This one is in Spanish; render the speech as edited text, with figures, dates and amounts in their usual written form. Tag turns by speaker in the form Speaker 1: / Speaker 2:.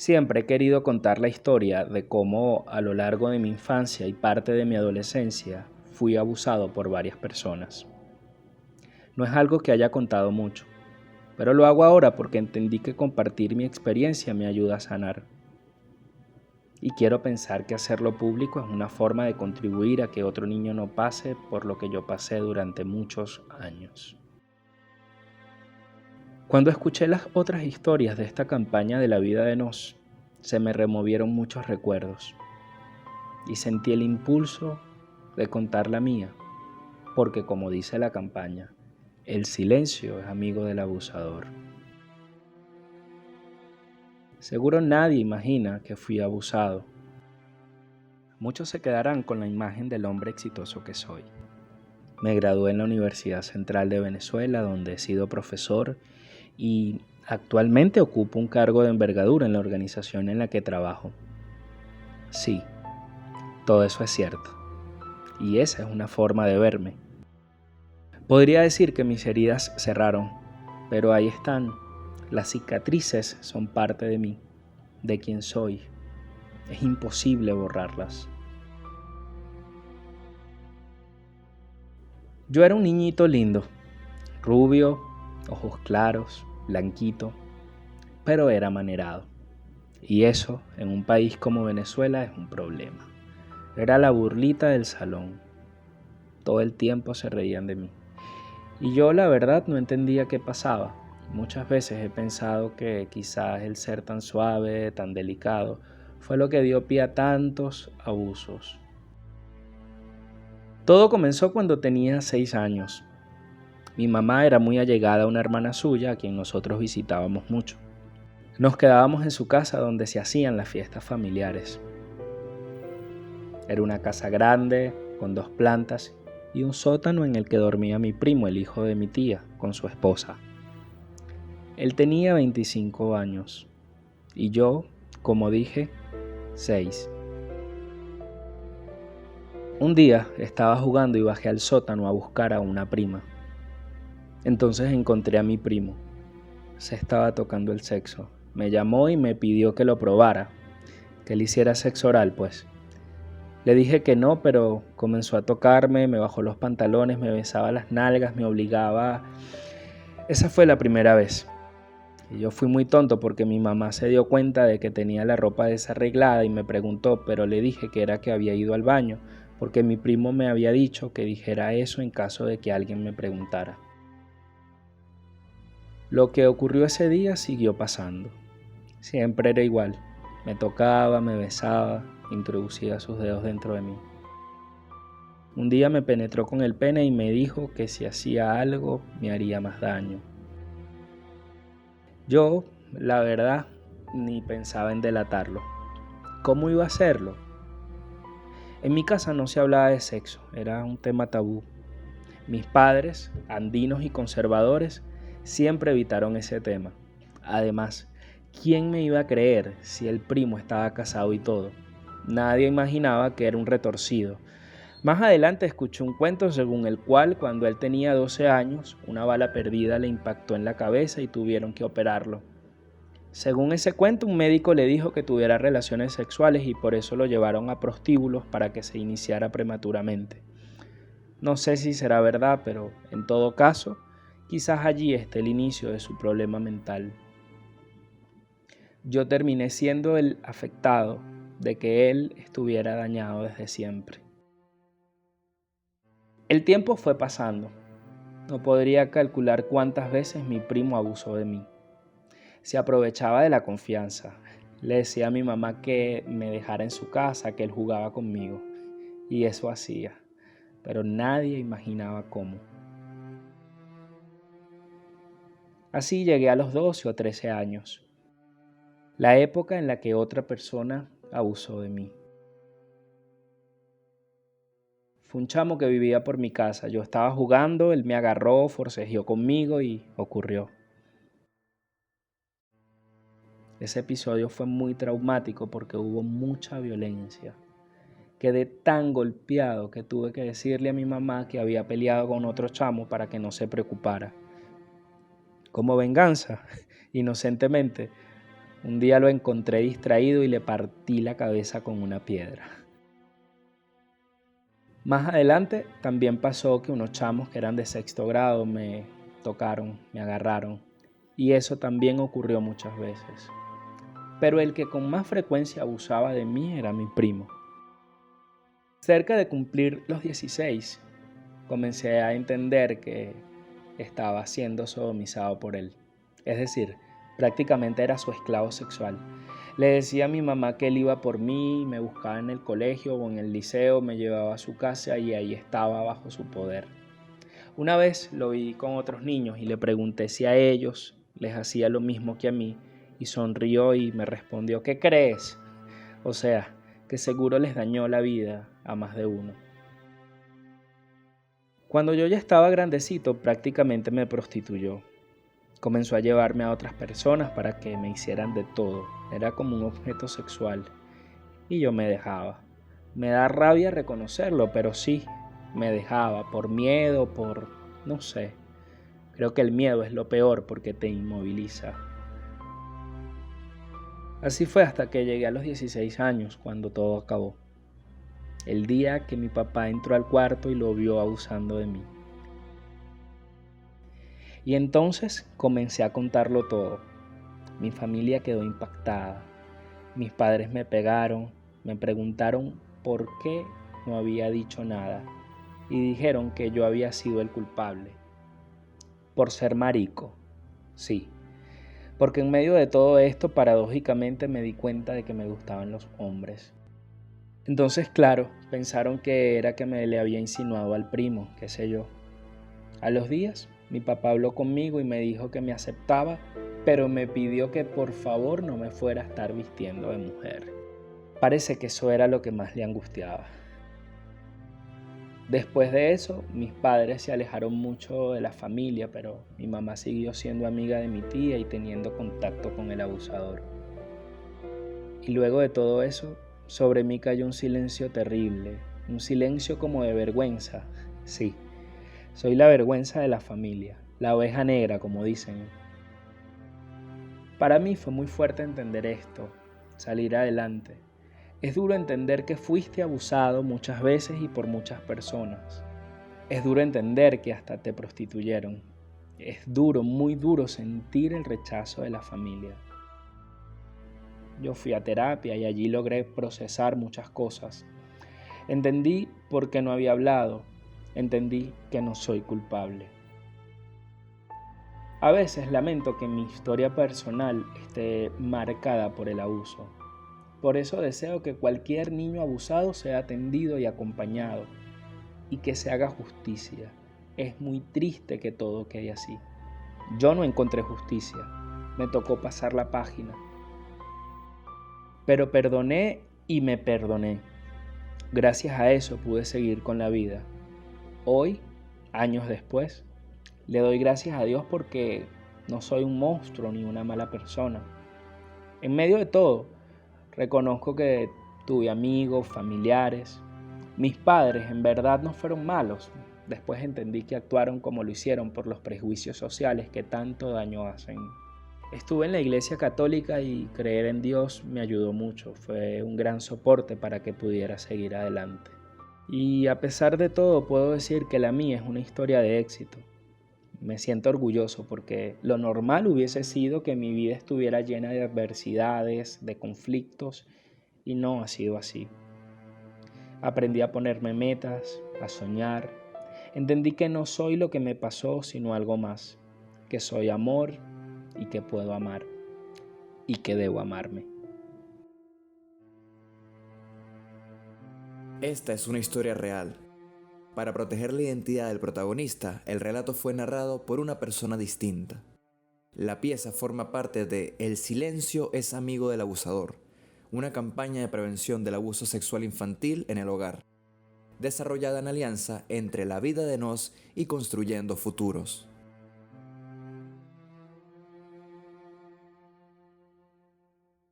Speaker 1: Siempre he querido contar la historia de cómo a lo largo de mi infancia y parte de mi adolescencia fui abusado por varias personas. No es algo que haya contado mucho, pero lo hago ahora porque entendí que compartir mi experiencia me ayuda a sanar. Y quiero pensar que hacerlo público es una forma de contribuir a que otro niño no pase por lo que yo pasé durante muchos años. Cuando escuché las otras historias de esta campaña de la vida de Nos, se me removieron muchos recuerdos y sentí el impulso de contar la mía, porque como dice la campaña, el silencio es amigo del abusador. Seguro nadie imagina que fui abusado. Muchos se quedarán con la imagen del hombre exitoso que soy. Me gradué en la Universidad Central de Venezuela, donde he sido profesor y actualmente ocupo un cargo de envergadura en la organización en la que trabajo. Sí, todo eso es cierto. Y esa es una forma de verme. Podría decir que mis heridas cerraron, pero ahí están. Las cicatrices son parte de mí, de quien soy. Es imposible borrarlas. Yo era un niñito lindo, rubio, ojos claros, blanquito, pero era manerado. Y eso, en un país como Venezuela, es un problema. Era la burlita del salón. Todo el tiempo se reían de mí. Y yo la verdad no entendía qué pasaba. Muchas veces he pensado que quizás el ser tan suave, tan delicado, fue lo que dio pie a tantos abusos. Todo comenzó cuando tenía 6 años. Mi mamá era muy allegada a una hermana suya a quien nosotros visitábamos mucho. Nos quedábamos en su casa donde se hacían las fiestas familiares. Era una casa grande, con 2 plantas y un sótano en el que dormía mi primo, el hijo de mi tía, con su esposa. Él tenía 25 años y yo, como dije, 6. Un día estaba jugando y bajé al sótano a buscar a una prima. Entonces encontré a mi primo. Se estaba tocando el sexo. Me llamó y me pidió que lo probara, que le hiciera sexo oral, pues. Le dije que no, pero comenzó a tocarme, me bajó los pantalones, me besaba las nalgas, me obligaba. Esa fue la primera vez. Y yo fui muy tonto porque mi mamá se dio cuenta de que tenía la ropa desarreglada y me preguntó, pero le dije que era que había ido al baño, porque mi primo me había dicho que dijera eso en caso de que alguien me preguntara. Lo que ocurrió ese día siguió pasando. Siempre era igual. Me tocaba, me besaba, introducía sus dedos dentro de mí. Un día me penetró con el pene y me dijo que si hacía algo me haría más daño. Yo, la verdad, ni pensaba en delatarlo. ¿Cómo iba a hacerlo? En mi casa no se hablaba de sexo, era un tema tabú. Mis padres, andinos y conservadores, siempre evitaron ese tema. Además, ¿quién me iba a creer si el primo estaba casado y todo? Nadie imaginaba que era un retorcido. Más adelante escuché un cuento según el cual, cuando él tenía 12 años, una bala perdida le impactó en la cabeza y tuvieron que operarlo. Según ese cuento, un médico le dijo que tuviera relaciones sexuales y por eso lo llevaron a prostíbulos para que se iniciara prematuramente. No sé si será verdad, pero en todo caso, quizás allí esté el inicio de su problema mental. Yo terminé siendo el afectado de que él estuviera dañado desde siempre. El tiempo fue pasando. No podría calcular cuántas veces mi primo abusó de mí. Se aprovechaba de la confianza. Le decía a mi mamá que me dejara en su casa, que él jugaba conmigo. Y eso hacía. Pero nadie imaginaba cómo. Así llegué a los 12 o 13 años. La época en la que otra persona abusó de mí. Fue un chamo que vivía por mi casa. Yo estaba jugando, él me agarró, forcejeó conmigo y ocurrió. Ese episodio fue muy traumático porque hubo mucha violencia. Quedé tan golpeado que tuve que decirle a mi mamá que había peleado con otro chamo para que no se preocupara. Como venganza, inocentemente, Un día lo encontré distraído y le partí la cabeza con una piedra. Más adelante también pasó que unos chamos que eran de sexto grado me tocaron, me agarraron. Y eso también ocurrió muchas veces. Pero el que con más frecuencia abusaba de mí era mi primo. Cerca de cumplir los 16, comencé a entender que estaba siendo sodomizado por él. Es decir, prácticamente era su esclavo sexual. Le decía a mi mamá que él iba por mí, me buscaba en el colegio o en el liceo, me llevaba a su casa y ahí estaba bajo su poder. Una vez lo vi con otros niños y le pregunté si a ellos les hacía lo mismo que a mí y sonrió y me respondió: ¿qué crees? O sea, que seguro les dañó la vida a más de uno. Cuando yo ya estaba grandecito, prácticamente me prostituyó. Comenzó a llevarme a otras personas para que me hicieran de todo. Era como un objeto sexual. Y yo me dejaba. Me da rabia reconocerlo, pero sí, me dejaba por miedo, no sé. Creo que el miedo es lo peor porque te inmoviliza. Así fue hasta que llegué a los 16 años, cuando todo acabó. El día que mi papá entró al cuarto y lo vio abusando de mí. Y entonces comencé a contarlo todo. Mi familia quedó impactada. Mis padres me pegaron, me preguntaron por qué no había dicho nada y dijeron que yo había sido el culpable. Por ser marico, sí. Porque en medio de todo esto, paradójicamente me di cuenta de que me gustaban los hombres. Entonces, claro, pensaron que era que me le había insinuado al primo, qué sé yo. A los días, mi papá habló conmigo y me dijo que me aceptaba, pero me pidió que por favor no me fuera a estar vistiendo de mujer. Parece que eso era lo que más le angustiaba. Después de eso, mis padres se alejaron mucho de la familia, pero mi mamá siguió siendo amiga de mi tía y teniendo contacto con el abusador. Y luego de todo eso, sobre mí cayó un silencio terrible, un silencio como de vergüenza. Sí, soy la vergüenza de la familia, la oveja negra, como dicen. Para mí fue muy fuerte entender esto, salir adelante. Es duro entender que fuiste abusado muchas veces y por muchas personas. Es duro entender que hasta te prostituyeron. Es duro, muy duro sentir el rechazo de la familia. Yo fui a terapia y allí logré procesar muchas cosas. Entendí por qué no había hablado. Entendí que no soy culpable. A veces lamento que mi historia personal esté marcada por el abuso. Por eso deseo que cualquier niño abusado sea atendido y acompañado y que se haga justicia. Es muy triste que todo quede así. Yo no encontré justicia, me tocó pasar la página. Pero perdoné y me perdoné. Gracias a eso pude seguir con la vida. Hoy, años después, le doy gracias a Dios porque no soy un monstruo ni una mala persona. En medio de todo, reconozco que tuve amigos, familiares. Mis padres en verdad no fueron malos. Después entendí que actuaron como lo hicieron por los prejuicios sociales que tanto daño hacen. Estuve en la iglesia católica y creer en Dios me ayudó mucho. Fue un gran soporte para que pudiera seguir adelante. Y a pesar de todo, puedo decir que la mía es una historia de éxito. Me siento orgulloso porque lo normal hubiese sido que mi vida estuviera llena de adversidades, de conflictos, y no ha sido así. Aprendí a ponerme metas, a soñar. Entendí que no soy lo que me pasó, sino algo más, que soy amor y que puedo amar y que debo amarme.
Speaker 2: Esta es una historia real. Para proteger la identidad del protagonista, el relato fue narrado por una persona distinta. La pieza forma parte de El silencio es amigo del abusador, una campaña de prevención del abuso sexual infantil en el hogar, desarrollada en alianza entre La Vida de Nos y Construyendo Futuros.